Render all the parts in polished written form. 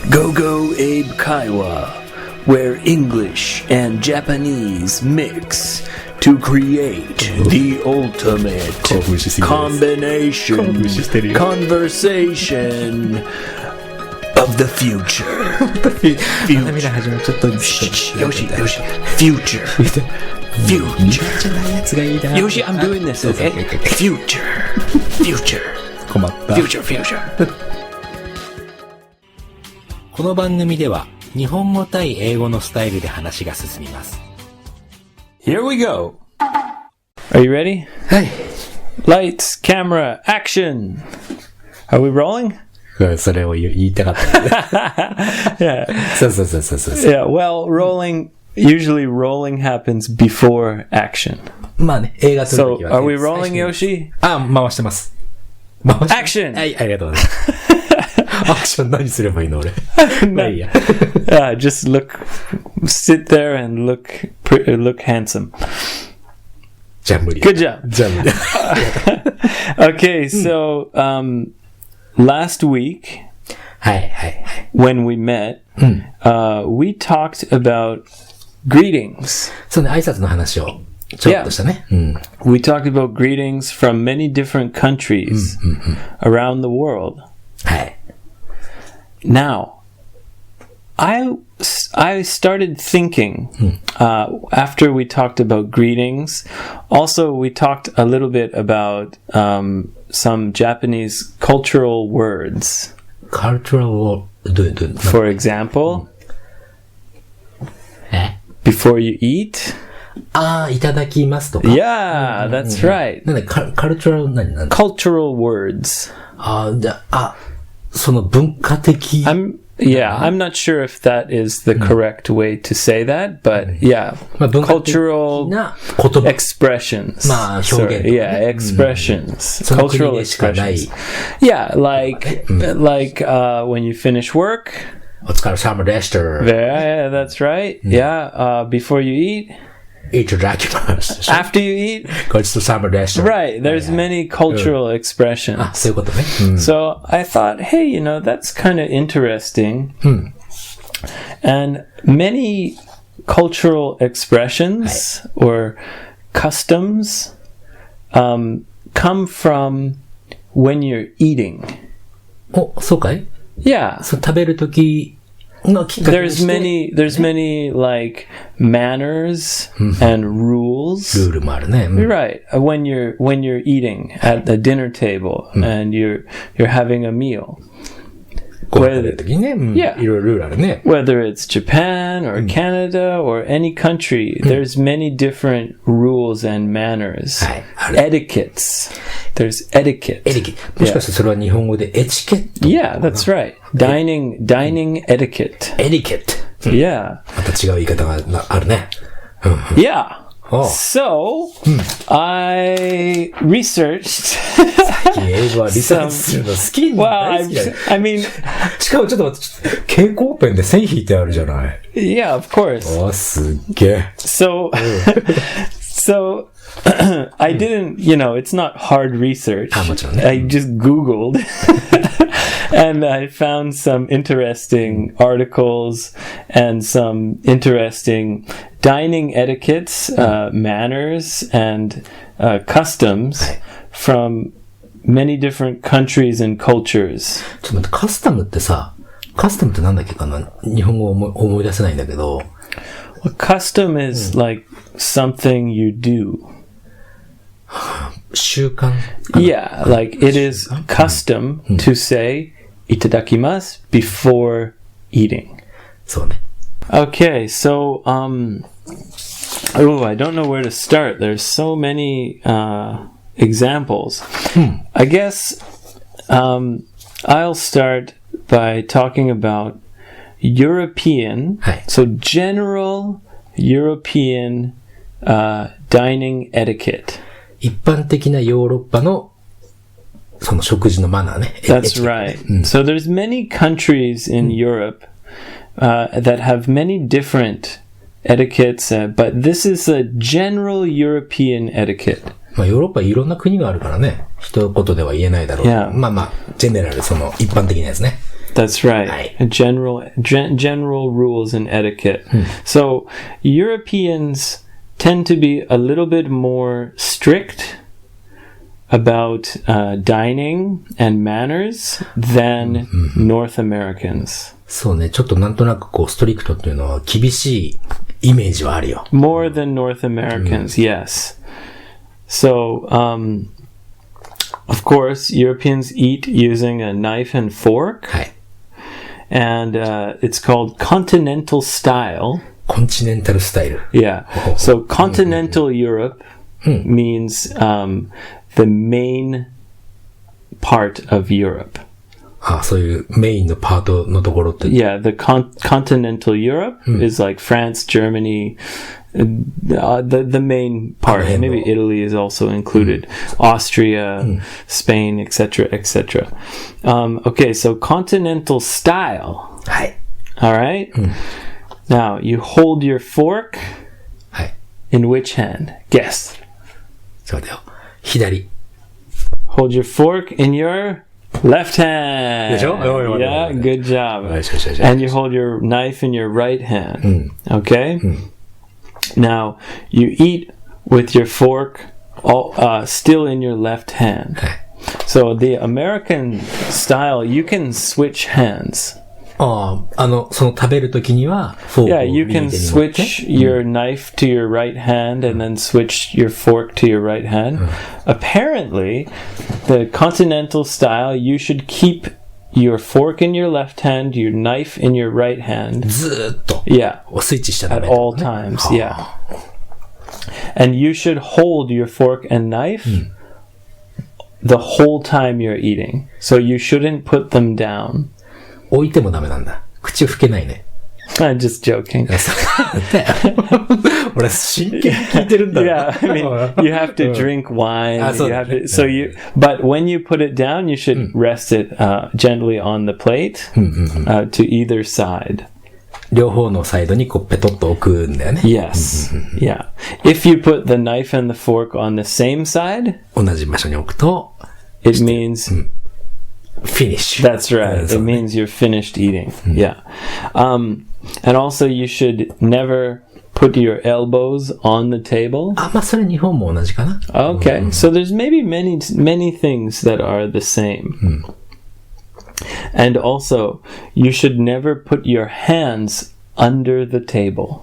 GoGo Abe Kaiwa, where English and Japanese mix to create the ultimate combination conversation of the future. Yoshi, future. Yoshi, I'm doing this, okay? Future. 困った。Future. この番組では日本語対英語のスタイルで話が進みます。Here we go. Are you ready? はい。Lights, camera, action. Are we rolling? それを言いたかった。Yeah. そう。Yeah, well, usually rolling happens before action. まあね、映画撮るときは、ね。So, are we rolling, Yoshi? 回してます。Action! はい、ありがとうございます。アクション何すればいいの俺。まあいいや。Just sit there and look handsome. じゃあ無理。Good job. じゃあ無理。Okay, so, last week, はい。when we met, we talked about greetings. そうね、挨拶の話をちょっとしたね。We talked about greetings from many different countries around the world. はい。Now, I started thinking after we talked about greetings. Also, we talked a little bit about some Japanese cultural words. Cultural word? For example, before you eat. いただきますとか。Yeah, that's right. なんで、cultural 何Cultural words. その文化的。I'm not sure if that is the correct way to say that, but yeah, cultural expressions. まあ表現とかね。Yeah, expressions. Cultural expressions. Yeah, like when you finish work. お疲れ様でした。Yeah, that's right. Yeah, before you eat. いただきます。After you eat. ごちそうさまでした。Right, there's many cultural expressions. そういうことね。So I thought, hey, that's kind of interesting. And many cultural expressions or customs come from when you're eating. そうかい？ Yeah. そう食べるときのきっかけとして。There's many like manners and rules. ルールもあるね。Right. When you're eating at the dinner table and you're having a meal. ご飯食べるときにね。Yeah. いろいろルールあるね。Whether it's Japan or Canada or any country, there's many different rules and manners. Etiquettes. There's etiquette. もしかしてそれは日本語でエチケット。Yeah, that's right. Dining etiquette. Yeah. また違う言い方があるね。Yeah. So, I researched. 英語はリサーチするの好きんだ。大好きだよ。I mean, しかもちょっと待って、蛍光ペンで線引いてあるじゃない。Yeah, of course. すっげえ。So, I didn't, it's not hard research. I just Googled and I found some interesting articles and some interesting dining etiquettes, manners, and customs from many different countries and cultures. ちょっと待って、カスタムってなんだっけかな？日本語思い出せないんだけど。A custom is like something you do. 習慣 Yeah, like it is custom to say いただきます before eating. そうね。Okay, so I don't know where to start. There's so many examples. I guess I'll start by talking about European, so general European dining etiquette. 一般的なヨーロッパのその食事のマナーね。That's right. So there's many countries in Europe that have many different etiquettes, but this is a general European etiquette. まあヨーロッパいろんな国があるからね。一言では言えないだろう。Yeah. まあジェネラルその一般的なやつね。That's right. はい。 General rules and etiquette. So Europeans tend to be a little bit more strict about dining and manners than North Americans. そうね、ちょっとなんとなくこう、ストリクトっていうのは厳しいイメージはあるよ。More than North Americans, yes. So, of course, Europeans eat using a knife and fork. はい。 And it's called continental style. コンチネンタルスタイル。 Yeah. So continental Europe means the main part of Europe. あ、そういうメインのパートのところって。Yeah, the continental Europe is like France, Germany, the main part. Maybe Italy is also included. Austria, Spain, etc., etc. Okay, so continental style. はい。 All right. Now you hold your fork はい。 in which hand? Guess. そうだよ。左。 Hold your fork in your left hand. でしょ? Yeah, good job. よしよしよし。 And you hold your knife in your right hand. Okay? Now, you eat with your fork still in your left hand. はい。 So the American style, you can switch hands. ああ、その食べるときには、フォークを Yeah, you 右手 can に持って switch your knife to your right hand and then switch your fork to your right hand. Apparently, the continental style, you should keep your fork in your left hand, your knife in your right hand. ずーっと。 Yeah, スイッチしちゃダ at メ。 all times. Yeah. And you should hold your fork and knife the whole time you're eating. So you shouldn't put them down. 置いてもダメなんだ。口拭けないね。I'm just joking. 俺、真剣に聞いてるんだ。 Yeah, I mean, you have to drink wine. You have to, so but when you put it down, you should rest it gently on the plate to either side. 両方のサイドにこうペトッと置くんだよね。 Yes. Yeah. If you put the knife and the fork on the same side, 同じ場所に置くと、it means finish. that's right. It means you're finished eating. Yeah. And also you should never put your elbows on the table. あ、まあそれ日本も同じかな。 Okay. So there's maybe many things that are the same. And also, you should never put your hands under the table.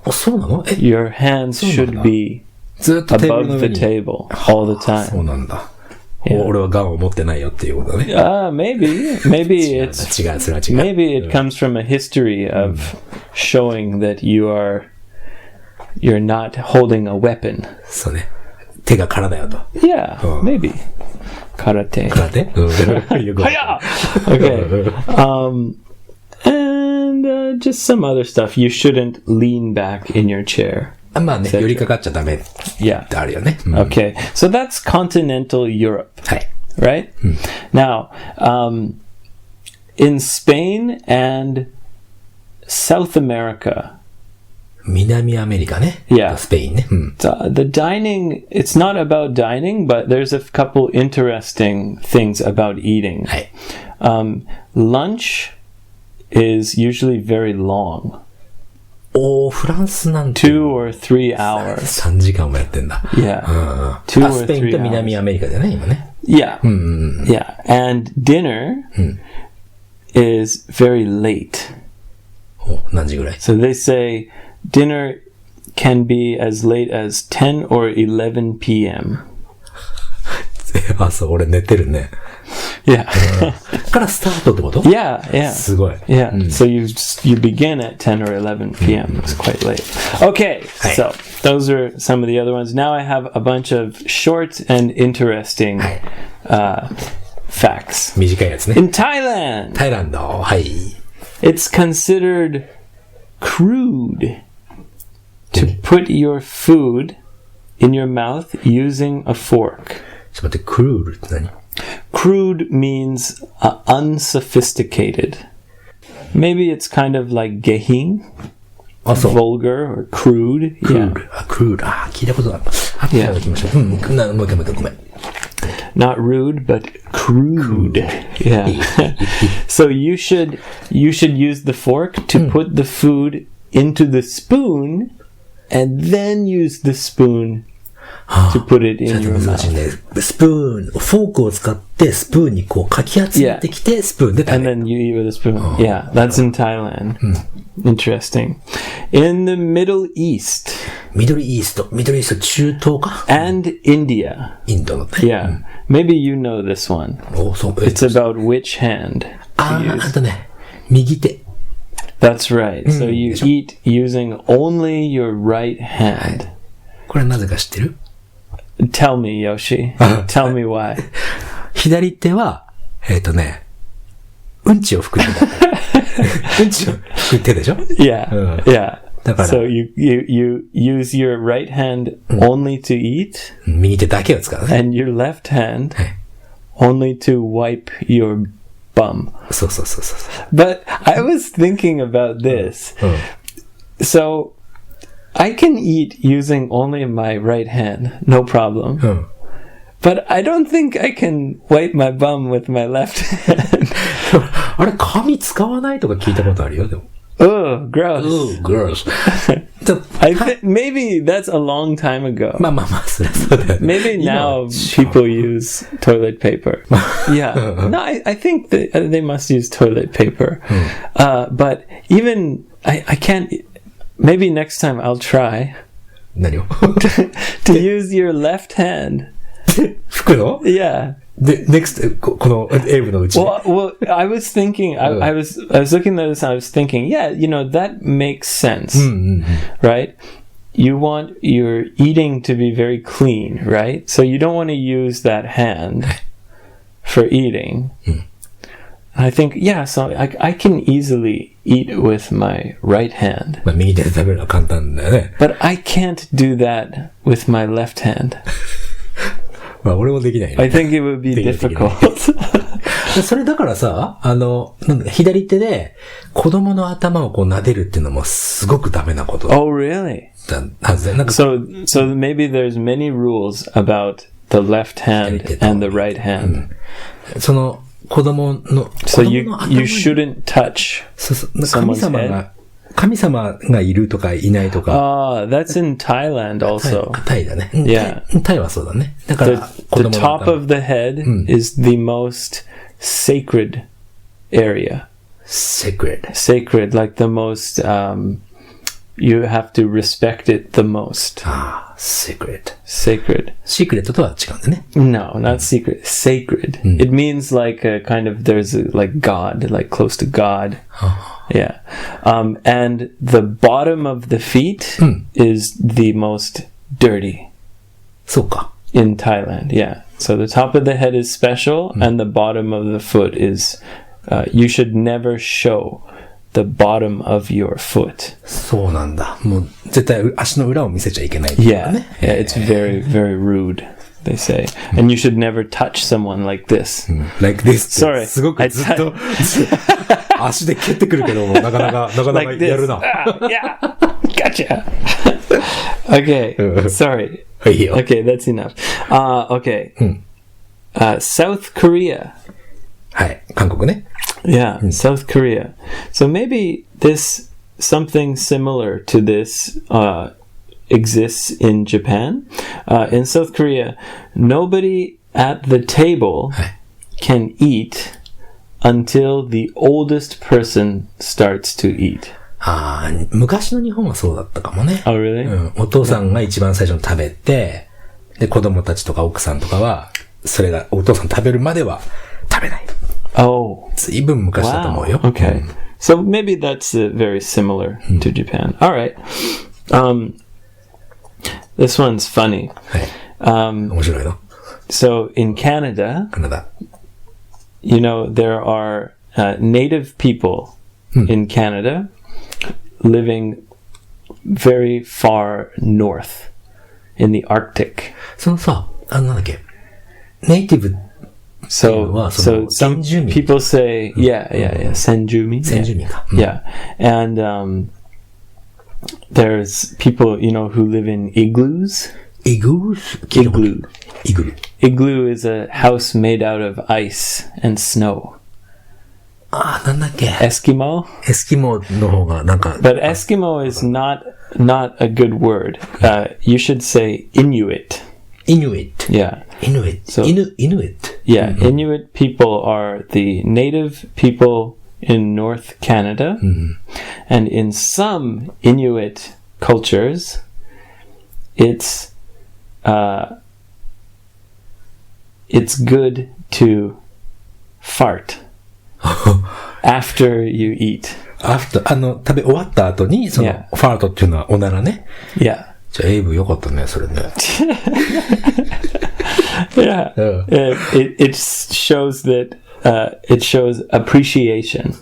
あ、そうなの？ Your hands should be ずっとテーブル above の the 上に。 table all the そう time. なんだ。俺はガンを持ってないよっていうことだね。 Maybe 違う、 it's それは違う。 maybe it comes from a history of showing that you're not holding a weapon. そうね。手が空だよと。 Yeah, maybe karate. 空手？よくわかる。 Okay. And just some other stuff. You shouldn't lean back in your chair. まあね、寄りかかっちゃダメっ Yeah. てあるよね。Okay. So that's continental Europe, はい。 right? Now, in Spain and South America, 南アメリカね。 Yeah. スペインね。the dining, it's not about dining, but there's a couple interesting things about eating. はい。 Lunch is usually very long, おー、フランスなんて。 2 or 3 hours. 3時間もやってんだ。 Yeah. あ、 2 or スペイン 3と南 hours. アメリカだよね、今ね。 Yeah. Yeah. And dinner is very late. お、何時ぐらい？ So they say dinner can be as late as 10 or 11 p.m. あ、そう、俺寝てるね。 Yeah. からスタートってこと？ Yeah, yeah. すごい。 Yeah. So you begin at 10 or 11 p.m. It's quite late. Okay. So those are some of the other ones. Now I have a bunch of short and interesting facts. 短いやつね。 In Thailand, タイランド、はい。 it's considered crude to put your food in your mouth using a fork. ちょっと待って、クルールって何？ Crude means unsophisticated. Maybe it's kind of like gehin, あ、そう。 vulgar or crude. クル Yeah. ール。あ、クルール。あ、聞いたことある。あ、じゃあ行きましょう。もう一回ごめん。not rude, but crude. Yeah. So you should use the fork to put the food into the spoon, and then use the spoon to put it in your mouth. スプーン、フォークを使ってスプーンにこうかき集めてきて、スプーンで食べる。And then you eat with a spoon. Yeah, that's in Thailand. Interesting. In the Middle East. ミドルイースト中東か And India. インドのね。Yeah. Maybe you know this one. そう。It's about which hand to use. あとね、右手。That's right. So you eat using only your right hand. これはなぜか知ってる？ Tell me, Yoshi. Tell me why. 左手は、うんちを拭く手だ。うんちを拭く手でしょ？ Yeah. Yeah. だから So you use your right hand only to eat, 右手だけを使うね。 and your left hand only to wipe your bum. そう。But I was thinking about this. So I can eat using only my right hand, no problem. But I don't think I can wipe my bum with my left hand. あれ、紙使わないとか聞いたことあるよ、でも。Oh, gross. gross. I think maybe that's a long time ago. まあ、そりゃそうだよね。Maybe now people use toilet paper. Yeah. No, I think that they must use toilet paper. But even, I can't, maybe next time I'll try 何を to use your left hand. 拭くの Yeah. で、next, このエイブのうち。Well, I was thinking, I was looking at this and I was thinking, yeah, that makes sense, right? You want your eating to be very clean, right? So you don't want to use that hand for eating. I think, yeah, so I can easily eat with my right hand. まあ、右手で食べるのは簡単だよね。But I can't do that with my left hand. まあ、俺もできないね。I think it would be difficult. それだからさ、左手で子供の頭をこう撫でるっていうのもすごくダメなことだ。Oh, really? はずで。なんか So maybe there's many rules about the left hand and the right hand. その子供の So you shouldn't touch そう someone's head. 神様がいるとかいないとか。Ah, that's in Thailand also. タイだね。Yeah. タイはそうだね。だから The top of the head is the most sacred area. Sacred, like the most, you have to respect it the most. Sacred. Sacred. シークレットとは違うんだね。No, not secret. Sacred. It means like a kind of, there's like God, like close to God. Yeah. And the bottom of the feet is the most dirty. そうか。 In Thailand, yeah. So the top of the head is special, and the bottom of the foot is, you should never show the bottom of your foot. そうなんだ。もう絶対足の裏を見せちゃいけない。Yeah, it's very, very rude, they say. And you should never touch someone like this. Like this. Sorry. すごくずっと足で蹴ってくるけども、なかなかやるな。Yeah, gotcha. Okay, sorry. Okay, that's enough. Okay. South Korea. はい、韓国ね。Yeah, South Korea. So maybe something similar to this exists in Japan. In South Korea, nobody at the table can eat until the oldest person starts to eat. 昔の日本はそうだったかもね。Oh, really? お父さんが一番最初に食べて、で、子供たちとか奥さんとかは、それがお父さん食べるまでは食べない。Oh. 随分昔だと思うよ。Okay. So maybe that's very similar to Japan. All right. This one's funny. 面白いの。So in Canada, カナダ。you know, there are native people in Canada living very far north in the Arctic. そのさ、なんだっけ、ネイティブ So some people say, senjumi. Yeah. And there's people, who live in igloos. Igloo? Igloo is a house made out of ice and snow. なんだっけ Eskimo? エスキモの方がなんか。But Eskimo is not a good word. You should say Inuit. Inuit. Yeah. Inuit. So- Inuit. Yeah, Inuit people are the native people in North Canada. And in some Inuit cultures, it's good to fart after you eat. after 食べ終わった後に、その、 Yeah. ファートっていうのはおならね。 Yeah. じゃあ、エイブよかったね、それね。Yeah. It shows that it shows appreciation.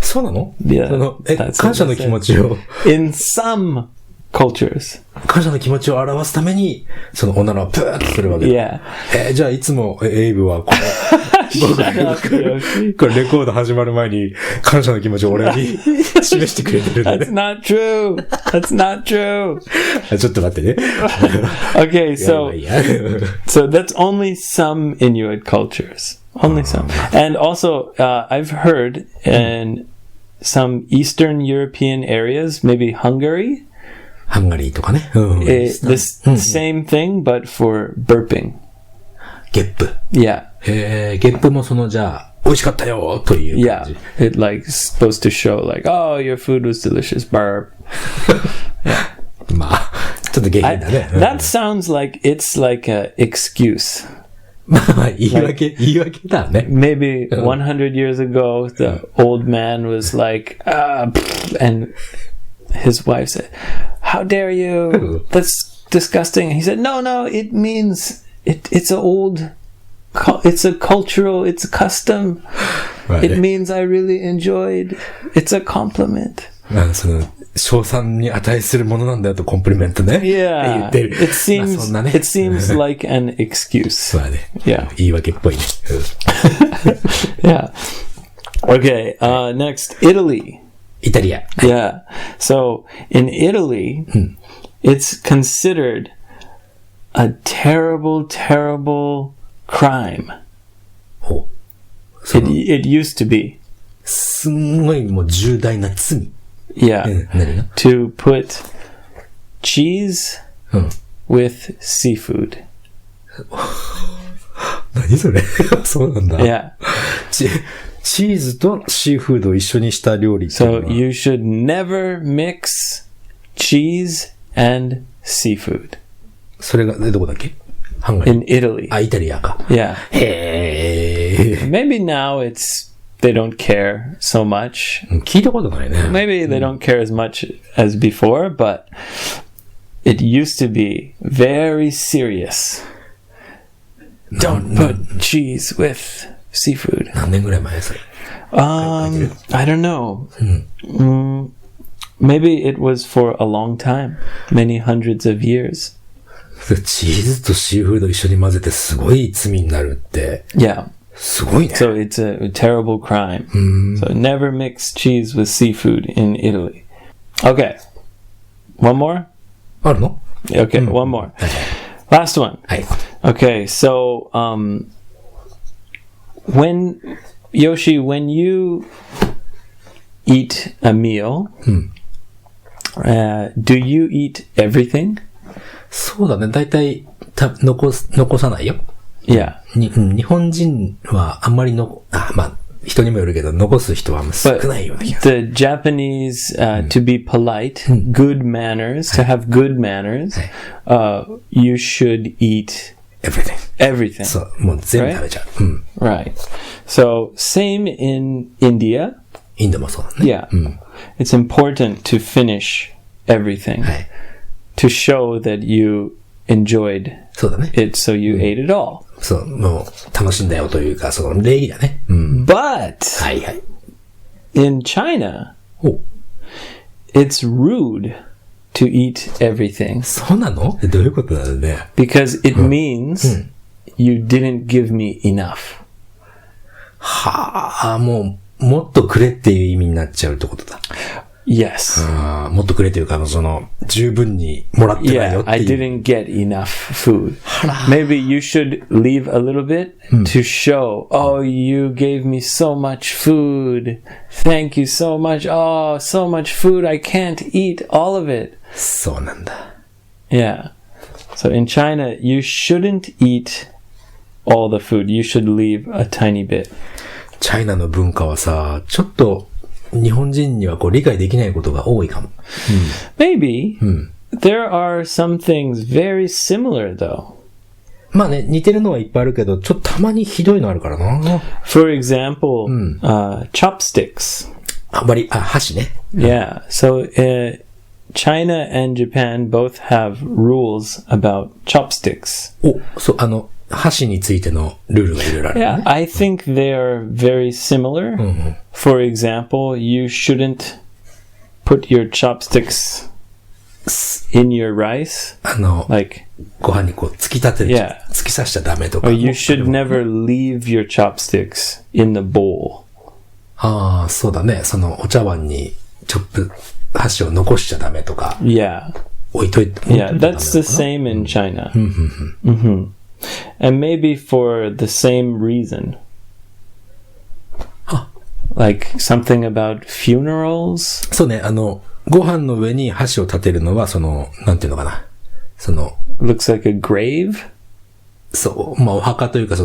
そうなの Yeah. その、that's 感謝の what 気持ちを、 In some cultures. 感謝の気持ちを表すために、そのおならをプーッとするわけ。 Yeah. じゃあ、いつも、エイブはこの、Shut up, Yoshi. これレコード始まる前に感謝の気持ちを俺に示してくれてるんだ That's ね。 not true. That's not true. ちょっと待ってね。 Okay, so いや so that's only some Inuit cultures. Only some. And also, I've heard in some Eastern European areas, maybe Hungary, ハンガリーとかね。this same thing, but for burping. ゲップ。 Yeah. ゲップもその、じゃあ、美味しかったよという感 Yeah. じ。 It like supposed to show like, oh, your food was delicious. Burp. まあ、ちょっと下品だね。That sounds like it's like a excuse. まあ、言い訳だね。 Maybe 100 years ago, the old man was like, and his wife said, how dare you? That's disgusting. He said, no, it means it's it's a cultural, it's a custom. Right. It means I really enjoyed. It's a compliment. その、賞賛に値するものなんだよとコンプリメントね。言 Yeah. ってる。 It まあ seems そんなね。 it seems like an excuse. そうだね。 Yeah. 言い訳っぽいね。Yeah. Okay, next, Italy. イタリア。 Yeah. So in Italy, it's considered a terrible, terrible crime. ほう。 It used to be. すんごいもう重大な罪。 Yeah. 何が To put cheese with seafood. 何それそうなんだ。 Yeah. チーズとシーフードを一緒にした料理っていうの So は you should never mix cheese and seafood それが、どこだっけハンガリー。 in Italy. イタリアか。 Yeah. へー。 Maybe now they don't care so much. 聞いたことないね。 Maybe they don't care as much as before, but it used to be very serious. Don't put cheese with seafood. 何年ぐらい前それ。I don't know. Maybe it was for a long time, many hundreds of years. チーズとシーフード一緒に混ぜてすごい罪になるって、 Yeah. すごいね。 So it's a terrible crime. So never mix cheese with seafood in Italy. Okay. One more? あるの Okay, one more. Last one. はい。 Okay, so when you eat a meal, do you eat everything? そうだね。だいたい残さないよ。 Yeah. 日本人はあんまりまあ、人にもよるけど、残す人は少 But ないような気が。 the Japanese, to be polite, good manners, to have good manners, you should eat everything. everything. そう、もう全部食べちゃう。うん。 Right. So same in India. インドもそうだね。 Yeah. It's important to finish everything はい。 to show that you enjoyed そうだね。 it, so you ate it all. そう、もう楽しんだよというか、その礼儀だね。うん。 But はいはい。 in China, お、 it's rude to eat everything そうなの？どういうことなのね。 because it means you didn't give me enough. はあ、もっとくれっていう意味になっちゃうってことだ。Yes. もっとくれというか、十分にもらってないよっ Yeah, て I いう。 didn't get enough food. Maybe you should leave a little bit to show, oh, you gave me so much food. Thank you so much. Oh, so much food. I can't eat all of it. そうなんだ。Yeah. So in China, you shouldn't eat all the food. You should leave a tiny bit. チャイナの文化はさ、ちょっと日本人には理解できないことが多いかも。Maybe. There are some things very similar though. まあね、似てるのはいっぱいあるけど、ちょっとたまにひどいのあるからな。For example, chopsticks. 箸ね。Yeah. So China and Japan both have rules about chopsticks. そう、箸についてのルールがいろいろある、ね。Yeah, I think they are very similar. For example, you shouldn't put your chopsticks in your rice. Like, ご飯に突き立てる、突き刺しちゃダメとか。Or you should never leave your chopsticks in the bowl. ああ、そうだね。お茶碗に箸を残しちゃダメとか。Yeah. 置いといて。Yeah, that's the same in China. And maybe for the same reason. Like something about funerals? そうね、ご飯の上に箸を立てるのは、なんていうのかな。Looks like a grave? そう、まあ、お墓というか、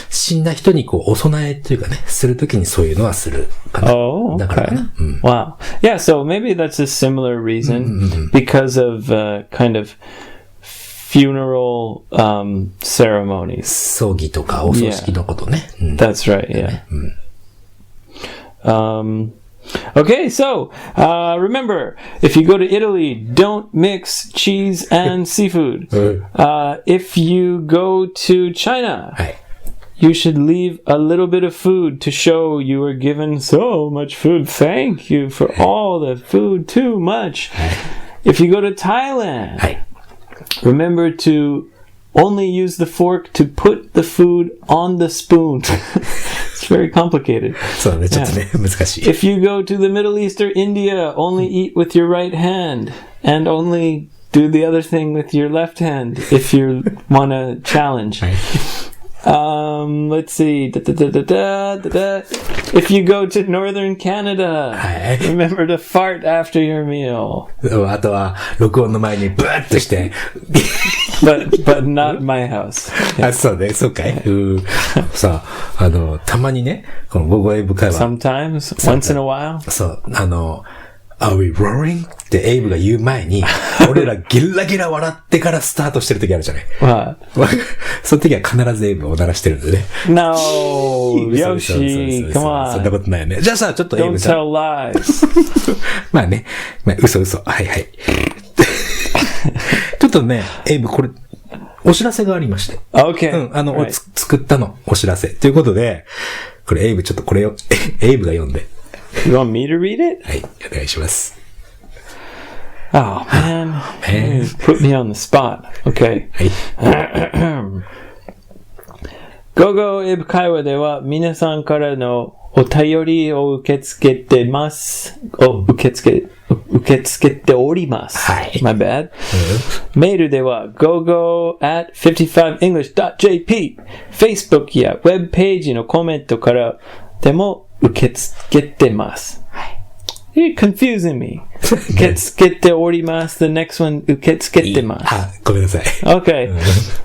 死んだ人にお供えというかね、するときにそういうのはするかな。Oh, だからか okay. な。Wow. Yeah, so maybe that's a similar reason because of kind of funeral ceremonies. 葬儀とかお葬式のことね。That's right, yeah. Okay, so remember, if you go to Italy, don't mix cheese and seafood. If you go to China, you should leave a little bit of food to show you were given so much food. Thank you for all the food, too much. If you go to Thailand, remember to only use the fork to put the food on the spoon. It's very complicated. そうね、ちょっとね、難しい。If you go to the Middle East or India, only eat with your right hand and only do the other thing with your left hand if you want to challenge. Let's see. If you go to northern Canada, remember to fart after your meal. あとは、録音の前にブーッとして。But not my house. あ、そうね、そうかい。さあ、たまにね、このGoGoエイブ会話。Sometimes, once in a while. そう、Are we roaring? ってエイブが言う前に、俺らゲラゲラ笑ってからスタートしてる時あるじゃない。その時は必ずエイブを鳴らしてるんでね。No! Yoshi! Come on! そんなことないよね。じゃあさ、ちょっとエイブさ。Don't tell lies! まあね、嘘。はいはい。ちょっとね、エイブこれ、お知らせがありまして。Okay. 作ったの、お知らせ。ということで、これエイブちょっとこれを、エイブが読んで。You want me to read it? はい、お願いします。Oh, man. Put me on the spot. Okay. はい。GoGo エブ会話では皆さんからのお便りを受け付けてます。受け付けております。はい。My bad. メールでは gogo@55english.jp Facebook やウェブページのコメントからでも受け付けてます。はい。You're confusing me. 受け付けております。The next one 受け付けてます。あ、ごめんなさい。Okay.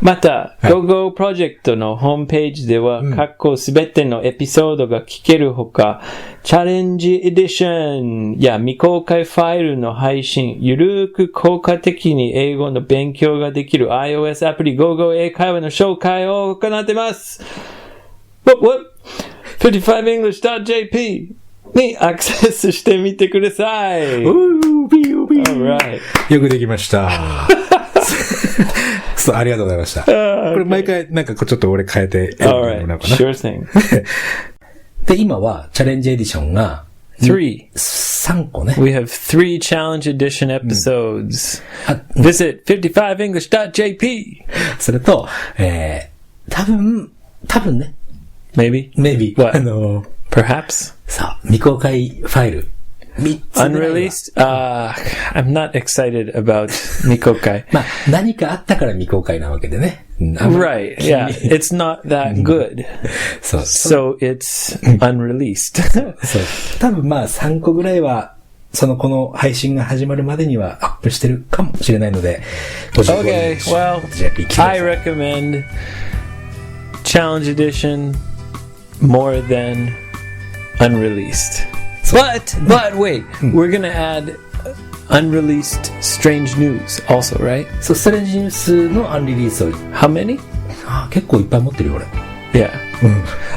また、GoGo プロジェクトのホームページでは、過去すべてのエピソードが聞けるほか、チャレンジエディションや未公開ファイルの配信、ゆるく効果的に英語の勉強ができる iOS アプリ GoGo 英会話の紹介を行っています。55english.jp にアクセスしてみてください。Alright. よくできました。そう、ありがとうございました。これ毎回なんかちょっと俺変えてやってもらおうかな。Sure thing. で、今はチャレンジエディションが3個ね。We have 3 challenge edition episodes. Visit 55english.jp. それと、多分ね。Maybe. What? Perhaps? さあ、未公開ファイル3つぐらいは。Unreleased? I'm not excited about 未公開。まあ、何かあったから未公開なわけでね。Right, yeah. It's not that good. そう。So it's unreleased. そう。多分まあ3個ぐらいは、この配信が始まるまでにはアップしてるかもしれないので、Okay, well, I recommend Challenge Edition more than unreleased. But wait, we're gonna add unreleased strange news also, right? そう、ストレンジニュースのアンリリースを。How many? 結構いっぱい持ってるよ、俺。Yeah.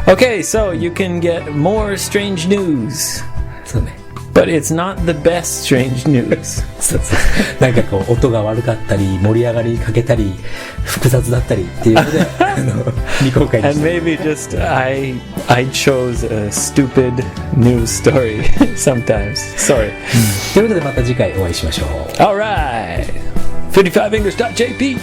Okay, so you can get more strange news. そうね。But it's not the best strange news. そうそう。なんかこう、音が悪かったり、盛り上がりかけたり、複雑だったりっていうので、未公開にして。And maybe just I chose a stupid news story sometimes. Sorry. ということでまた次回お会いしましょう。All right. 55english.jp